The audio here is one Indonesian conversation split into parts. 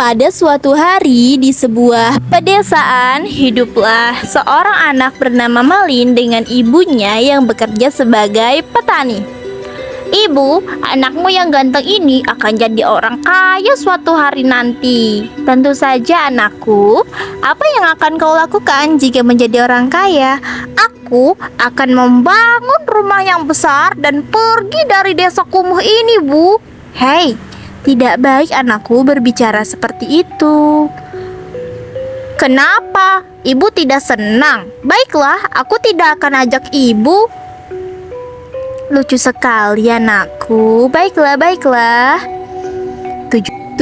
Pada suatu hari di sebuah pedesaan, hiduplah seorang anak bernama Malin dengan ibunya yang bekerja sebagai petani. Ibu, anakmu yang ganteng ini akan jadi orang kaya suatu hari nanti. Tentu saja anakku, apa yang akan kau lakukan jika menjadi orang kaya? Aku akan membangun rumah yang besar dan pergi dari desa kumuh ini, Bu. Hei, tidak baik anakku berbicara seperti itu. Kenapa? Ibu tidak senang. Baiklah, aku tidak akan ajak ibu. Lucu sekali anakku. Baiklah. 17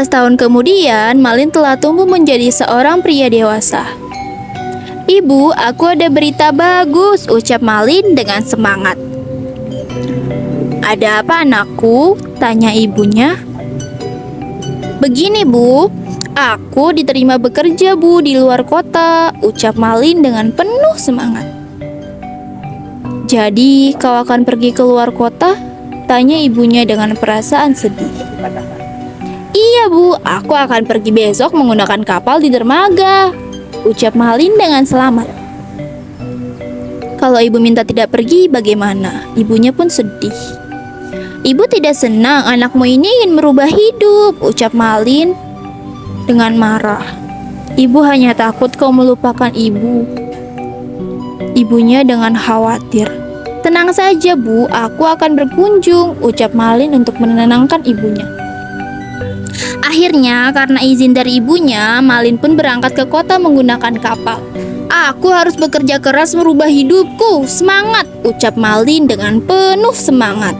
tahun kemudian, Malin telah tumbuh menjadi seorang pria dewasa. Ibu, aku ada berita bagus, ucap Malin dengan semangat. Ada apa anakku? Tanya ibunya. Begini Bu, aku diterima bekerja Bu di luar kota, ucap Malin dengan penuh semangat. Jadi kau akan pergi ke luar kota? Tanya ibunya dengan perasaan sedih. Iya Bu, aku akan pergi besok menggunakan kapal di dermaga, ucap Malin dengan selamat. Kalau ibu minta tidak pergi, bagaimana? Ibunya pun sedih. Ibu tidak senang anakmu ini ingin merubah hidup, ucap Malin dengan marah. Ibu hanya takut kau melupakan ibu. Ibunya dengan khawatir. Tenang saja Bu, aku akan berkunjung, ucap Malin untuk menenangkan ibunya. Akhirnya karena izin dari ibunya, Malin pun berangkat ke kota menggunakan kapal. Aku harus bekerja keras merubah hidupku, semangat, ucap Malin dengan penuh semangat.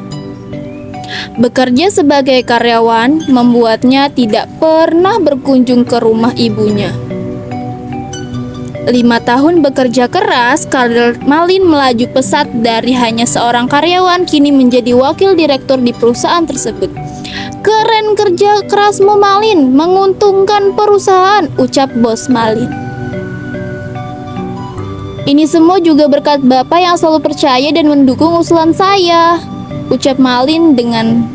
Bekerja sebagai karyawan membuatnya tidak pernah berkunjung ke rumah ibunya. 5 tahun bekerja keras, karir Malin melaju pesat dari hanya seorang karyawan kini menjadi wakil direktur di perusahaan tersebut. Keren kerja kerasmu Malin, menguntungkan perusahaan, ucap bos Malin. Ini semua juga berkat Bapak yang selalu percaya dan mendukung usulan saya, ucap Malin dengan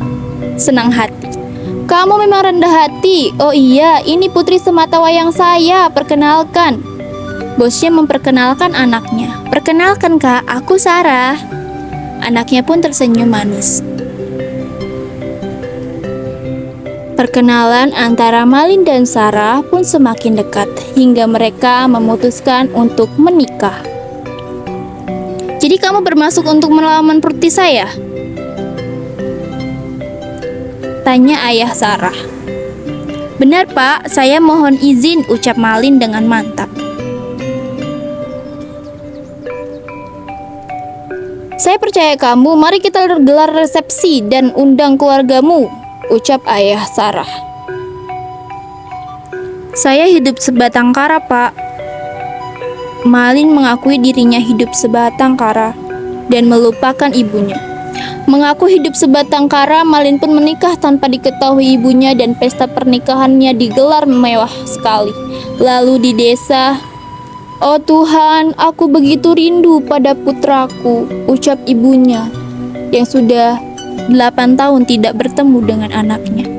senang hati. Kamu memang rendah hati. Oh iya, ini putri sematawayang saya, perkenalkan. Bosnya memperkenalkan anaknya. Perkenalkan Kak, aku Sarah. Anaknya pun tersenyum manis. Perkenalan antara Malin dan Sarah pun semakin dekat hingga mereka memutuskan untuk menikah. Jadi kamu bermaksud untuk melamar putri saya? Tanya ayah Sarah. Benar Pak, saya mohon izin, ucap Malin dengan mantap. Saya percaya kamu, mari kita gelar resepsi dan undang keluargamu, ucap ayah Sarah. Saya hidup sebatang kara Pak. Malin mengakui dirinya hidup sebatang kara dan melupakan ibunya. Mengaku hidup sebatang kara, Malin pun menikah tanpa diketahui ibunya dan pesta pernikahannya digelar mewah sekali. Lalu di desa, oh Tuhan, aku begitu rindu pada putraku, ucap ibunya yang sudah 8 tahun tidak bertemu dengan anaknya.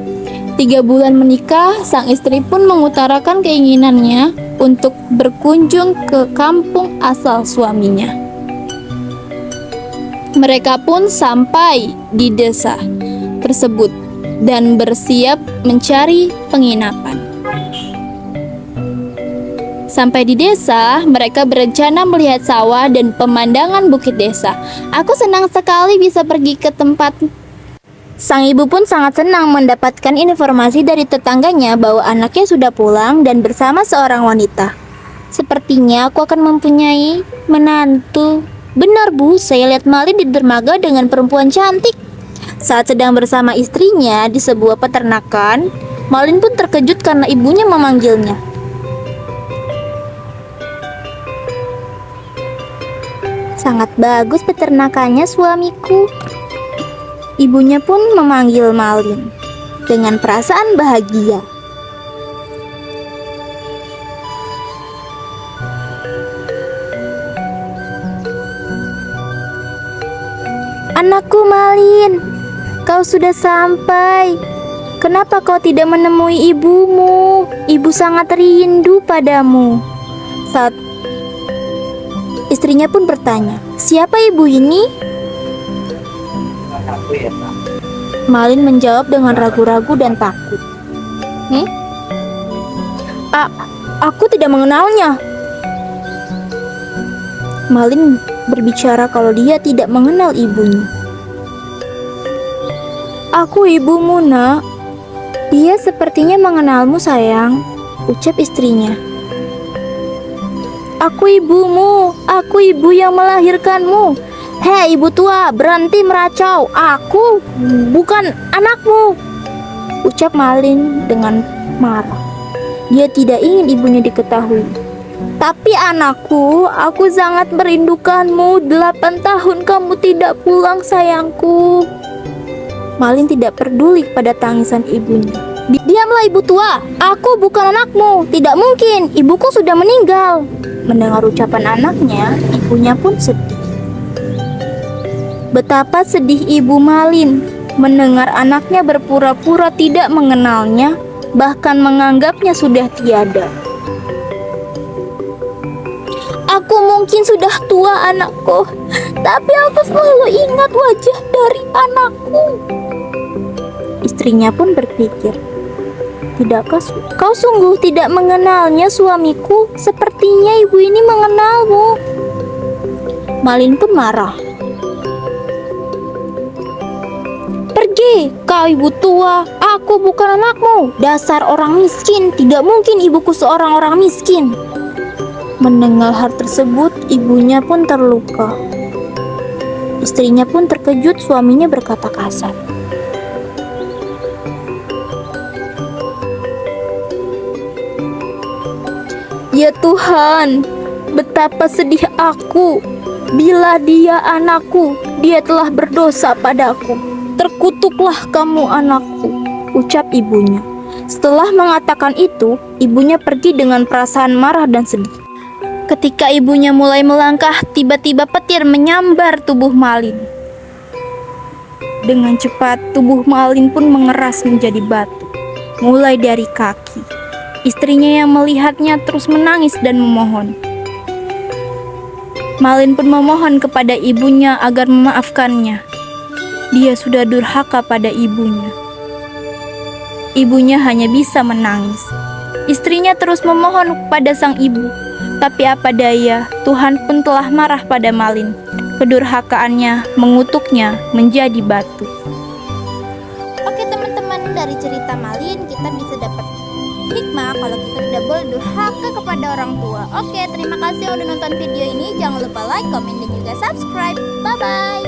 3 bulan menikah, sang istri pun mengutarakan keinginannya untuk berkunjung ke kampung asal suaminya. Mereka pun sampai di desa tersebut dan bersiap mencari penginapan. Sampai di desa, mereka berencana melihat sawah dan pemandangan bukit desa. Aku senang sekali bisa pergi ke tempat. Sang ibu pun sangat senang mendapatkan informasi dari tetangganya bahwa anaknya sudah pulang dan bersama seorang wanita. Sepertinya aku akan mempunyai menantu. Benar Bu, saya lihat Malin di dermaga dengan perempuan cantik. Saat sedang bersama istrinya di sebuah peternakan, Malin pun terkejut karena ibunya memanggilnya. Sangat bagus peternakannya suamiku. Ibunya pun memanggil Malin dengan perasaan bahagia. Anakku Malin, kau sudah sampai. Kenapa kau tidak menemui ibumu? Ibu sangat rindu padamu. Saat istrinya pun bertanya, siapa ibu ini? Malin menjawab dengan ragu-ragu dan takut. Aku tidak mengenalnya. Malin berbicara kalau dia tidak mengenal ibunya. Aku ibumu, nak. Dia sepertinya mengenalmu, sayang, ucap istrinya. Aku ibumu, aku ibu yang melahirkanmu. Hei ibu tua, berhenti meracau. Aku bukan anakmu, ucap Malin dengan marah. Dia tidak ingin ibunya diketahui. Tapi anakku, aku sangat merindukanmu. 8 tahun kamu tidak pulang, sayangku. Malin tidak peduli pada tangisan ibunya. Diamlah ibu tua, aku bukan anakmu. Tidak mungkin, ibuku sudah meninggal. Mendengar ucapan anaknya, ibunya pun sedih. Betapa sedih ibu Malin mendengar anaknya berpura-pura tidak mengenalnya, bahkan menganggapnya sudah tiada. Aku mungkin sudah tua, anakku, tapi aku selalu ingat wajah dari anakku. Istrinya pun berpikir, tidakkah kau sungguh tidak mengenalnya, suamiku? Sepertinya ibu ini mengenalmu. Malin pun marah. Pergi, kau ibu tua, aku bukan anakmu. Dasar orang miskin, tidak mungkin ibuku seorang orang miskin. Mendengar hal tersebut, ibunya pun terluka. Istrinya pun terkejut suaminya berkata kasar. Ya Tuhan, betapa sedih aku. Bila dia anakku, dia telah berdosa padaku. Terkutuklah kamu anakku, ucap ibunya. Setelah mengatakan itu, ibunya pergi dengan perasaan marah dan sedih. Ketika ibunya mulai melangkah, tiba-tiba petir menyambar tubuh Malin. Dengan cepat, tubuh Malin pun mengeras menjadi batu, mulai dari kaki. Istrinya yang melihatnya terus menangis dan memohon. Malin pun memohon kepada ibunya agar memaafkannya. Dia sudah durhaka pada ibunya. Ibunya hanya bisa menangis. Istrinya terus memohon kepada sang ibu. Tapi apa daya, Tuhan pun telah marah pada Malin. Kedurhakaannya mengutuknya menjadi batu. Oke teman-teman, dari cerita Malin kita bisa dapat hikmah kalau kita tidak boleh durhaka kepada orang tua. Oke, terima kasih udah nonton video ini. Jangan lupa like, komen, dan juga subscribe. Bye-bye.